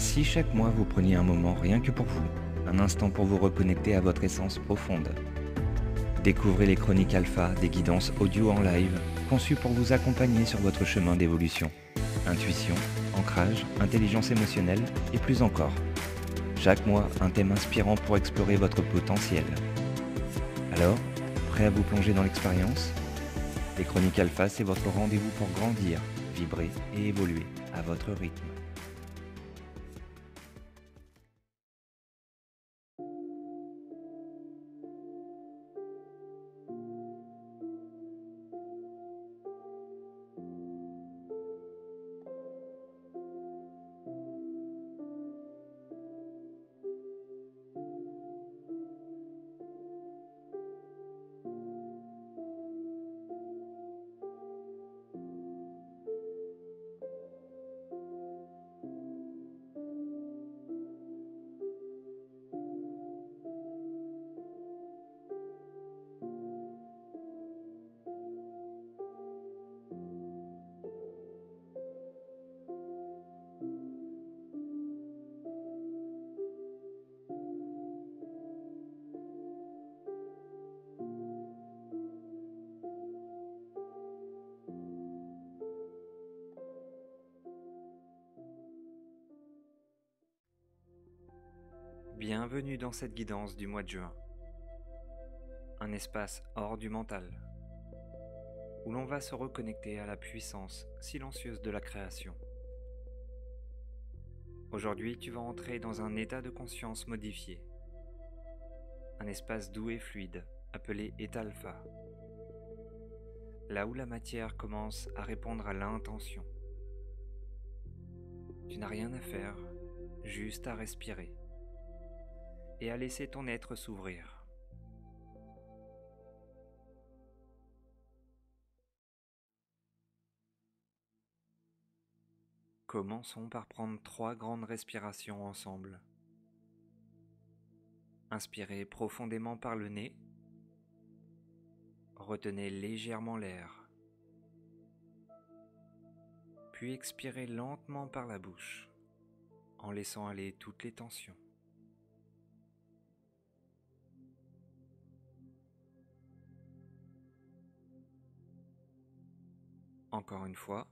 Si chaque mois vous preniez un moment rien que pour vous, un instant pour vous reconnecter à votre essence profonde. Découvrez les chroniques alpha des guidances audio en live, conçues pour vous accompagner sur votre chemin d'évolution. Intuition, ancrage, intelligence émotionnelle et plus encore. Chaque mois, un thème inspirant pour explorer votre potentiel. Alors, prêt à vous plonger dans l'expérience? Les chroniques alpha, c'est votre rendez-vous pour grandir, vibrer et évoluer à votre rythme. Bienvenue dans cette guidance du mois de juin, un espace hors du mental, où l'on va se reconnecter à la puissance silencieuse de la création. Aujourd'hui, tu vas entrer dans un état de conscience modifié, un espace doux et fluide, appelé état alpha, là où la matière commence à répondre à l'intention. Tu n'as rien à faire, juste à respirer et à laisser ton être s'ouvrir. Commençons par prendre 3 grandes respirations ensemble. Inspirez profondément par le nez, retenez légèrement l'air, puis expirez lentement par la bouche, en laissant aller toutes les tensions. Encore une fois,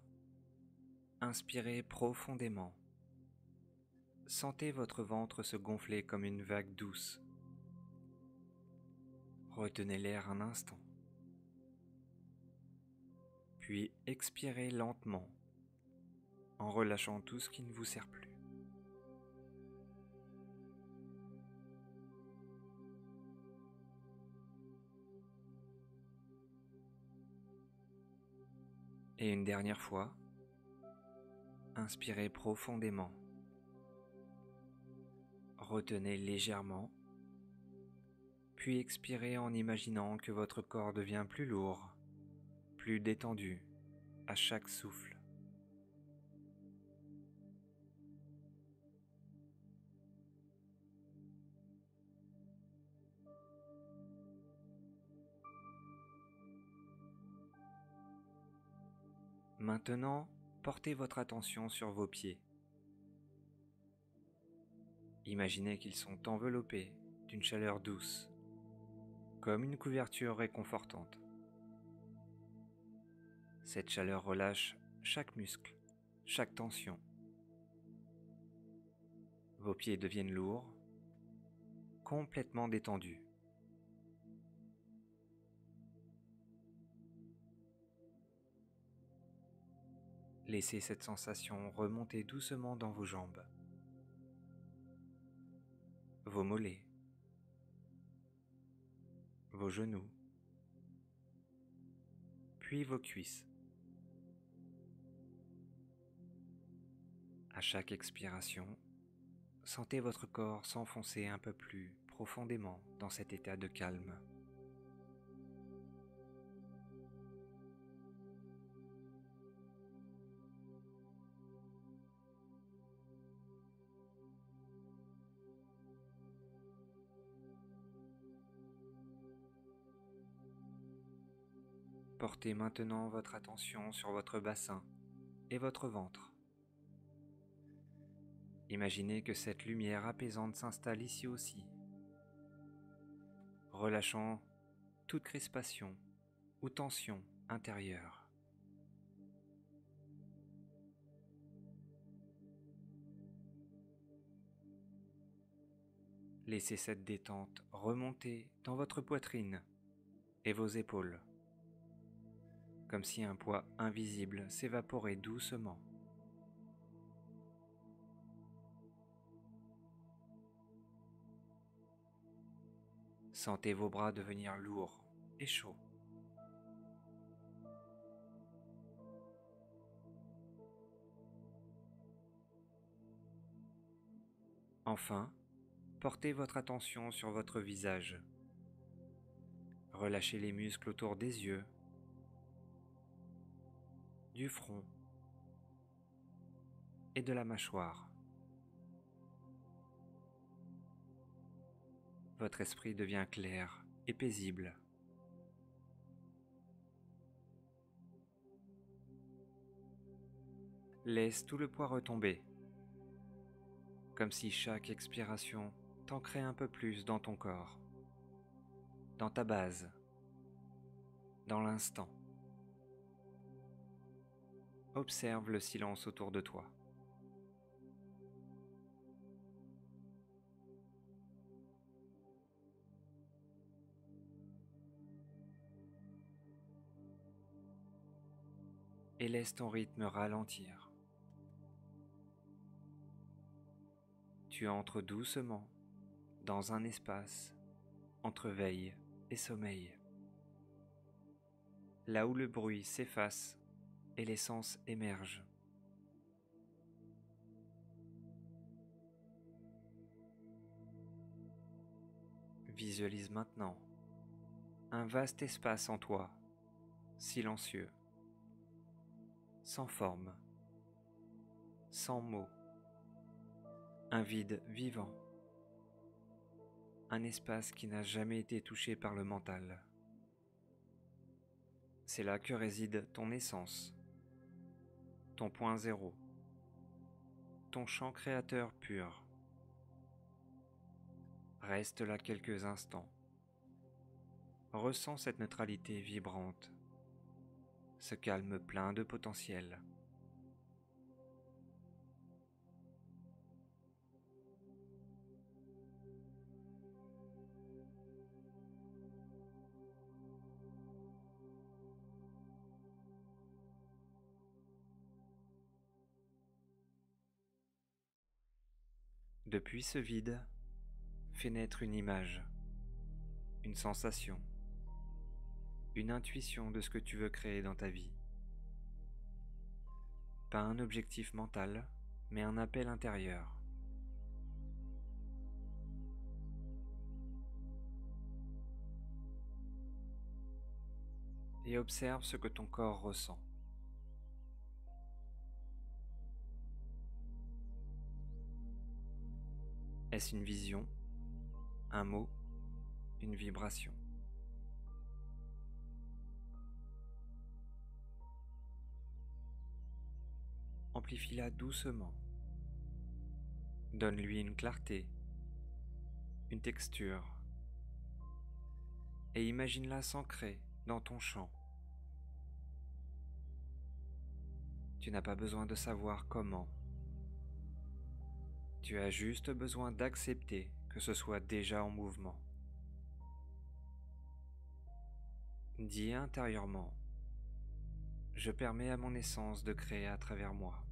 inspirez profondément. Sentez votre ventre se gonfler comme une vague douce. Retenez l'air un instant. Puis expirez lentement, en relâchant tout ce qui ne vous sert plus. Et une dernière fois, inspirez profondément. Retenez légèrement, puis expirez en imaginant que votre corps devient plus lourd, plus détendu à chaque souffle. Maintenant, portez votre attention sur vos pieds. Imaginez qu'ils sont enveloppés d'une chaleur douce, comme une couverture réconfortante. Cette chaleur relâche chaque muscle, chaque tension. Vos pieds deviennent lourds, complètement détendus. Laissez cette sensation remonter doucement dans vos jambes, vos mollets, vos genoux, puis vos cuisses. À chaque expiration, sentez votre corps s'enfoncer un peu plus profondément dans cet état de calme. Portez maintenant votre attention sur votre bassin et votre ventre. Imaginez que cette lumière apaisante s'installe ici aussi, relâchant toute crispation ou tension intérieure. Laissez cette détente remonter dans votre poitrine et vos épaules, comme si un poids invisible s'évaporait doucement. Sentez vos bras devenir lourds et chauds. Enfin, portez votre attention sur votre visage. Relâchez les muscles autour des yeux, du front et de la mâchoire. Votre esprit devient clair et paisible. Laisse tout le poids retomber, comme si chaque expiration t'ancrait un peu plus dans ton corps, dans ta base, dans l'instant. Observe le silence autour de toi. Et laisse ton rythme ralentir. Tu entres doucement dans un espace entre veille et sommeil, là où le bruit s'efface et les sens émergent. Visualise maintenant un vaste espace en toi, silencieux, sans forme, sans mots, un vide vivant, un espace qui n'a jamais été touché par le mental. C'est là que réside ton essence, ton point zéro, ton champ créateur pur. Reste là quelques instants. Ressens cette neutralité vibrante, ce calme plein de potentiel. Depuis ce vide, fais naître une image, une sensation, une intuition de ce que tu veux créer dans ta vie. Pas un objectif mental, mais un appel intérieur. Et observe ce que ton corps ressent. Est-ce une vision, un mot, une vibration? Amplifie-la doucement. Donne-lui une clarté, une texture, et imagine-la s'ancrer dans ton champ. Tu n'as pas besoin de savoir comment. Tu as juste besoin d'accepter que ce soit déjà en mouvement. Dis intérieurement: je permets à mon essence de créer à travers moi.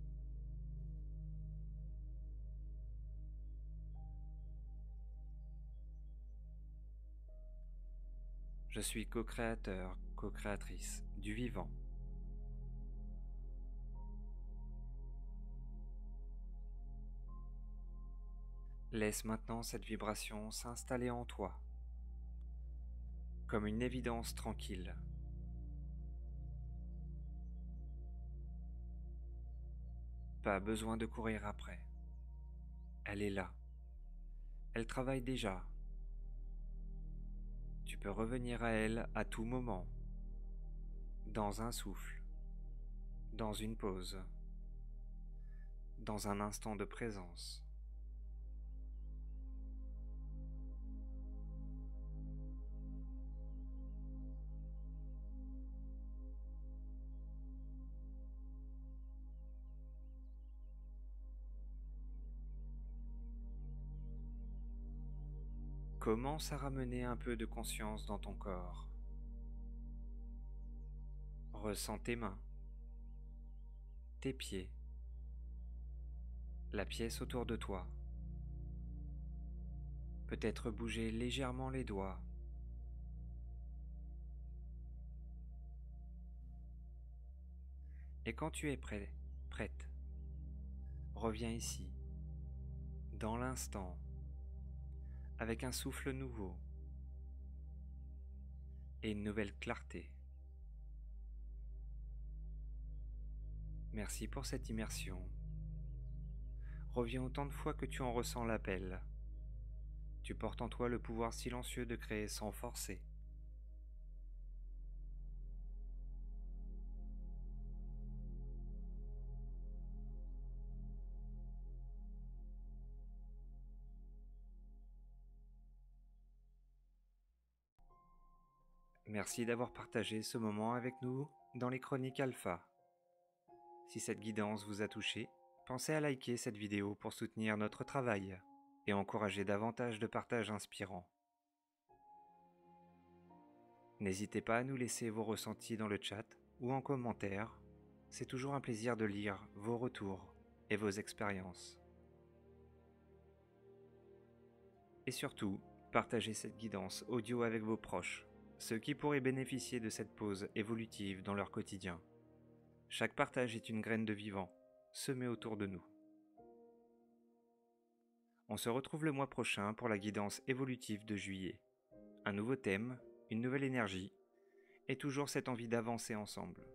Je suis co-créateur, co-créatrice du vivant. Laisse maintenant cette vibration s'installer en toi, comme une évidence tranquille. Pas besoin de courir après. Elle est là. Elle travaille déjà. Tu peux revenir à elle à tout moment, dans un souffle, dans une pause, dans un instant de présence. Commence à ramener un peu de conscience dans ton corps. Ressens tes mains, tes pieds, la pièce autour de toi. Peut-être bouger légèrement les doigts. Et quand tu es prêt, prête, reviens ici, dans l'instant, avec un souffle nouveau et une nouvelle clarté. Merci pour cette immersion. Reviens autant de fois que tu en ressens l'appel. Tu portes en toi le pouvoir silencieux de créer sans forcer. Merci d'avoir partagé ce moment avec nous dans les Chroniques Alpha. Si cette guidance vous a touché, pensez à liker cette vidéo pour soutenir notre travail et encourager davantage de partages inspirants. N'hésitez pas à nous laisser vos ressentis dans le chat ou en commentaire. C'est toujours un plaisir de lire vos retours et vos expériences. Et surtout, partagez cette guidance audio avec vos proches, ceux qui pourraient bénéficier de cette pause évolutive dans leur quotidien. Chaque partage est une graine de vivant, semée autour de nous. On se retrouve le mois prochain pour la guidance évolutive de juillet. Un nouveau thème, une nouvelle énergie, et toujours cette envie d'avancer ensemble.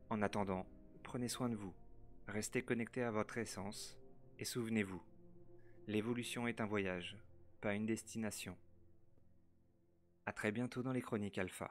En attendant, prenez soin de vous, restez connectés à votre essence, et souvenez-vous, l'évolution est un voyage, pas une destination. À très bientôt dans les Chroniques Alpha.